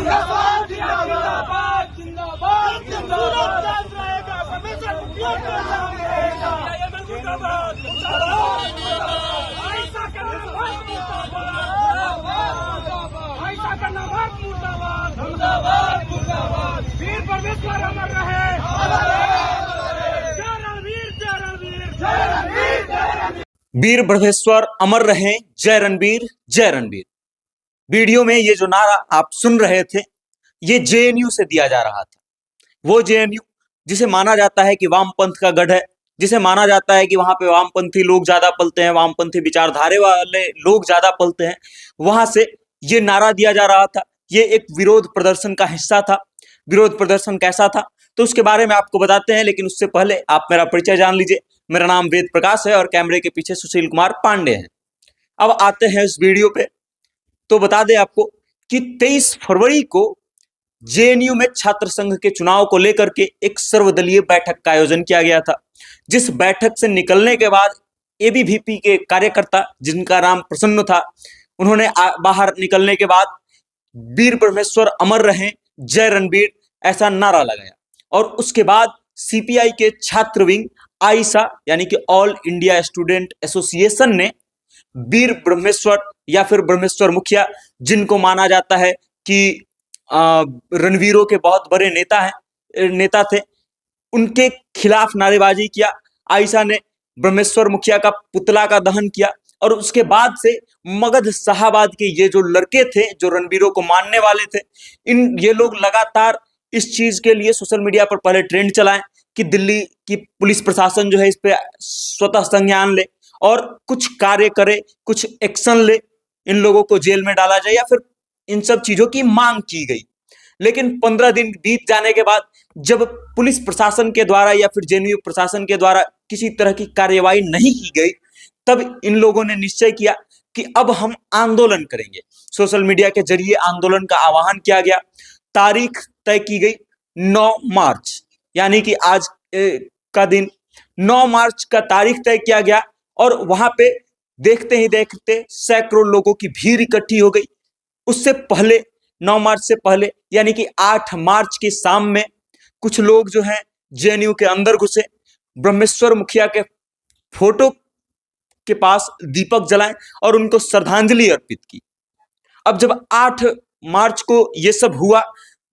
जिंदाबाद जिंदाबाद जिंदाबाद जिंदाबाद रहेगा हमेशा मुर्दाबाद ऐसा करना मत ऐसा करना मत मुर्दाबाद वीर परमेश्वर अमर रहे जय रणवीर जय रणवीर जय रणवीर जय रणवीर। वीर ब्रह्मेश्वर अमर रहें, जय रणबीर जय रणबीर। वीडियो में ये जो नारा आप सुन रहे थे, ये जेएनयू से दिया जा रहा था। वो जेएनयू जिसे माना जाता है कि वामपंथ का गढ़ है, जिसे माना जाता है कि वहां पे वामपंथी लोग ज्यादा पलते हैं, वामपंथी विचारधारे वाले लोग ज्यादा पलते हैं, वहां से ये नारा दिया जा रहा था। ये एक विरोध प्रदर्शन का हिस्सा था। विरोध प्रदर्शन कैसा था तो उसके बारे में आपको बताते हैं, लेकिन उससे पहले आप मेरा परिचय जान लीजिए। मेरा नाम वेद प्रकाश है और कैमरे के पीछे सुशील कुमार पांडे हैं। अब आते हैं इस वीडियो पे। तो बता दें आपको कि 23 फरवरी को जेएनयू में छात्र संघ के चुनाव को लेकर के एक सर्वदलीय बैठक का आयोजन किया गया था, जिस बैठक से निकलने के बाद एबीवीपी के कार्यकर्ता, जिनका नाम प्रसन्न था, उन्होंने बाहर निकलने के बाद वीर ब्रह्मेश्वर अमर रहें, जय रणबीर ऐसा नारा लगाया। और उसके बाद सीपीआई के छात्र विंग आईसा यानी कि ऑल इंडिया स्टूडेंट एसोसिएशन ने वीर ब्रह्मेश्वर या फिर ब्रह्मेश्वर मुखिया, जिनको माना जाता है कि रणवीरों के बहुत बड़े नेता थे, उनके खिलाफ नारेबाजी किया। आयशा ने ब्रह्मेश्वर मुखिया का पुतला का दहन किया और उसके बाद से मगध शाहाबाद के ये जो लड़के थे, जो रणवीरों को मानने वाले थे, ये लोग लगातार इस चीज के लिए सोशल मीडिया पर पहले ट्रेंड चलाएं कि दिल्ली की पुलिस प्रशासन जो है इस पे स्वतः संज्ञान ले और कुछ कार्य करे, कुछ एक्शन ले, इन लोगों को जेल में डाला जाए, या फिर इन सब चीजों की मांग की गई। लेकिन 15 दिन बीत जाने के बाद जब पुलिस प्रशासन के द्वारा या फिर जेएनयू प्रशासन के द्वारा किसी तरह की कार्यवाही नहीं की गई, तब इन लोगों ने निश्चय किया कि अब हम आंदोलन करेंगे। सोशल मीडिया के जरिए आंदोलन का आह्वान किया गया। तारीख तय की गई 9 मार्च, यानी कि आज का दिन 9 मार्च का तारीख तय किया गया। और वहां पे देखते ही देखते सैकड़ों लोगों की भीड़ इकट्ठी हो गई। उससे पहले 9 मार्च से पहले यानी कि 8 मार्च की शाम में कुछ लोग जो हैं जेएनयू के अंदर घुसे, ब्रह्मेश्वर मुखिया के फोटो के पास दीपक जलाएं और उनको श्रद्धांजलि अर्पित की। अब जब 8 मार्च को यह सब हुआ,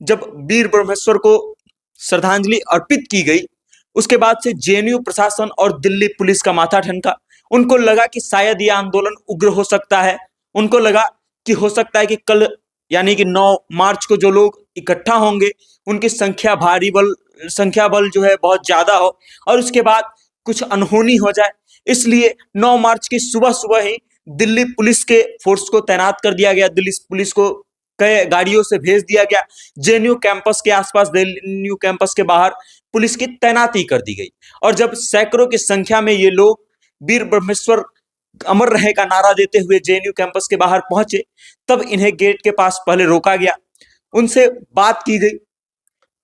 जब वीर ब्रह्मेश्वर को श्रद्धांजलि अर्पित की गई, उसके बाद से जेएनयू प्रशासन और दिल्ली पुलिस का माथा ठनका। उनको लगा कि शायद यह आंदोलन उग्र हो सकता है। उनको लगा कि हो सकता है कि कल यानी कि 9 मार्च को जो लोग इकट्ठा होंगे उनकी संख्या बल जो है बहुत ज्यादा हो और उसके बाद कुछ अनहोनी हो जाए। इसलिए 9 मार्च की सुबह सुबह ही दिल्ली पुलिस के फोर्स को तैनात कर दिया गया। दिल्ली पुलिस को कई गाड़ियों से भेज दिया गया। जेएनयू कैंपस के आसपास, जेएनयू कैंपस के बाहर पुलिस की तैनाती कर दी गई। और जब सैकड़ों की संख्या में ये लोग वीर ब्रह्मेश्वर अमर रहे का नारा देते हुए जेएनयू कैंपस के बाहर पहुंचे, तब इन्हें गेट के पास पहले रोका गया। उनसे बात की गई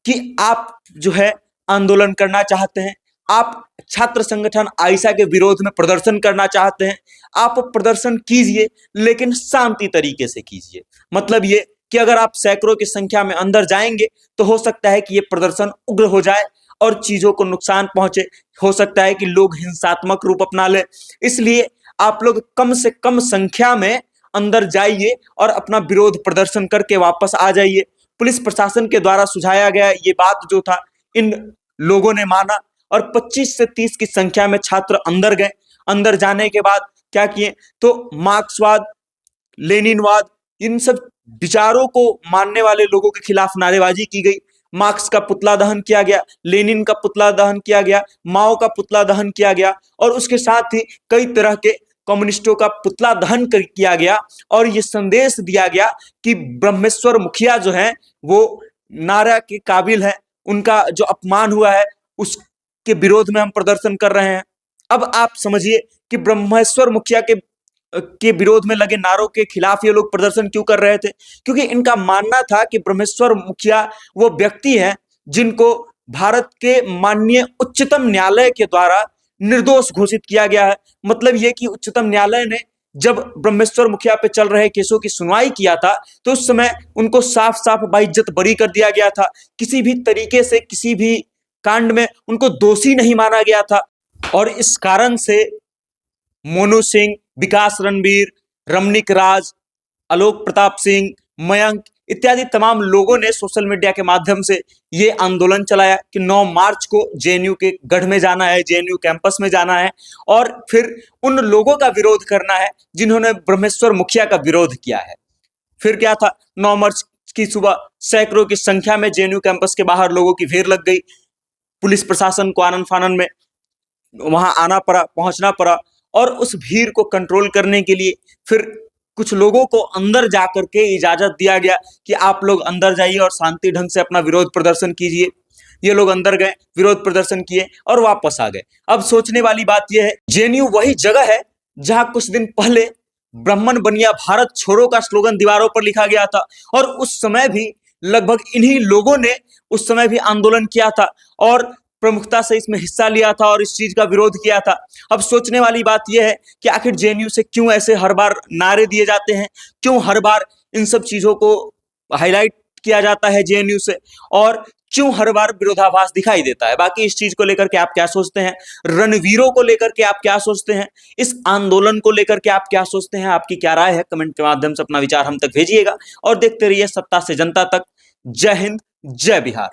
कि आप जो है आंदोलन करना चाहते हैं, आप छात्र संगठन आयशा के विरोध में प्रदर्शन करना चाहते हैं, आप प्रदर्शन कीजिए, लेकिन शांति तरीके से कीजिए। मतलब ये कि अगर आप सैकड़ों की संख्या में अंदर जाएंगे तो हो सकता है कि ये प्रदर्शन उग्र हो जाए और चीजों को नुकसान पहुंचे। हो सकता है कि लोग हिंसात्मक रूप अपना ले। इसलिए आप लोग कम से कम संख्या में अंदर जाइए और अपना विरोध प्रदर्शन करके वापस आ जाइए। पुलिस प्रशासन के द्वारा सुझाया गया ये बात जो था, इन लोगों ने माना और 25 से 30 की संख्या में छात्र अंदर गए। अंदर जाने के बाद क्या किए तो मार्क्सवाद, लेनिनवाद, इन सब विचारों को मानने वाले लोगों के खिलाफ नारेबाजी की गई। मार्क्स का पुतला दहन किया गया, लेनिन का पुतला दहन किया गया, माओ का पुतला दहन किया गया और उसके साथ ही कई तरह के कम्युनिस्टों का पुतला दहन किया गया। और ये संदेश दिया गया कि ब्रह्मेश्वर मुखिया जो है वो नारा के काबिल है, उनका जो अपमान हुआ है उसके विरोध में हम प्रदर्शन कर रहे हैं। अब आप समझिए कि ब्रह्मेश्वर मुखिया के विरोध में लगे नारों के खिलाफ ये लोग प्रदर्शन क्यों कर रहे थे, क्योंकि इनका मानना था कि ब्रह्मेश्वर मुखिया वो व्यक्ति हैं जिनको भारत के माननीय उच्चतम न्यायालय के द्वारा निर्दोष घोषित किया गया है। मतलब ये कि उच्चतम न्यायालय ने जब ब्रह्मेश्वर मुखिया पे चल रहे केसों की सुनवाई किया था, तो उस समय उनको साफ साफ बाइज्जत बरी कर दिया गया था। किसी भी तरीके से किसी भी कांड में उनको दोषी नहीं माना गया था। और इस कारण से मोनू सिंह, विकास रणबीर, रमणीक राज, आलोक प्रताप सिंह, मयंक इत्यादि तमाम लोगों ने सोशल मीडिया के माध्यम से ये आंदोलन चलाया कि 9 मार्च को जेएनयू के गढ़ में जाना है, जेएनयू कैंपस में जाना है और फिर उन लोगों का विरोध करना है जिन्होंने ब्रह्मेश्वर मुखिया का विरोध किया है। फिर क्या था, 9 मार्च की सुबह सैकड़ों की संख्या में जेएनयू कैंपस के बाहर लोगों की भीड़ लग गई। पुलिस प्रशासन को आनन फानन में वहां आना पड़ा, पहुंचना पड़ा और उस भीड़ को कंट्रोल करने के लिए फिर कुछ लोगों को अंदर जाकर के इजाजत दिया गया कि आप लोग अंदर जाइए और शांति ढंग से अपना विरोध प्रदर्शन कीजिए। ये लोग अंदर गए, विरोध प्रदर्शन किए और वापस आ गए। अब सोचने वाली बात यह है, जेएनयू वही जगह है जहां कुछ दिन पहले ब्राह्मण बनिया भारत छोड़ो का स्लोगन दीवारों पर लिखा गया था और उस समय भी लगभग इन्हीं लोगों ने उस समय भी आंदोलन किया था और प्रमुखता से इसमें हिस्सा लिया था और इस चीज का विरोध किया था। अब सोचने वाली बात यह है कि आखिर जेएनयू से क्यों ऐसे हर बार नारे दिए जाते हैं, क्यों हर बार इन सब चीजों को हाईलाइट किया जाता है जेएनयू से और क्यों हर बार विरोधाभास दिखाई देता है। बाकी इस चीज को लेकर के आप क्या सोचते हैं, रणवीरों को लेकर के आप क्या सोचते हैं, इस आंदोलन को लेकर के आप क्या सोचते हैं, आपकी क्या राय है, कमेंट के माध्यम से अपना विचार हम तक भेजिएगा और देखते रहिए सत्ता से जनता तक। जय हिंद, जय बिहार।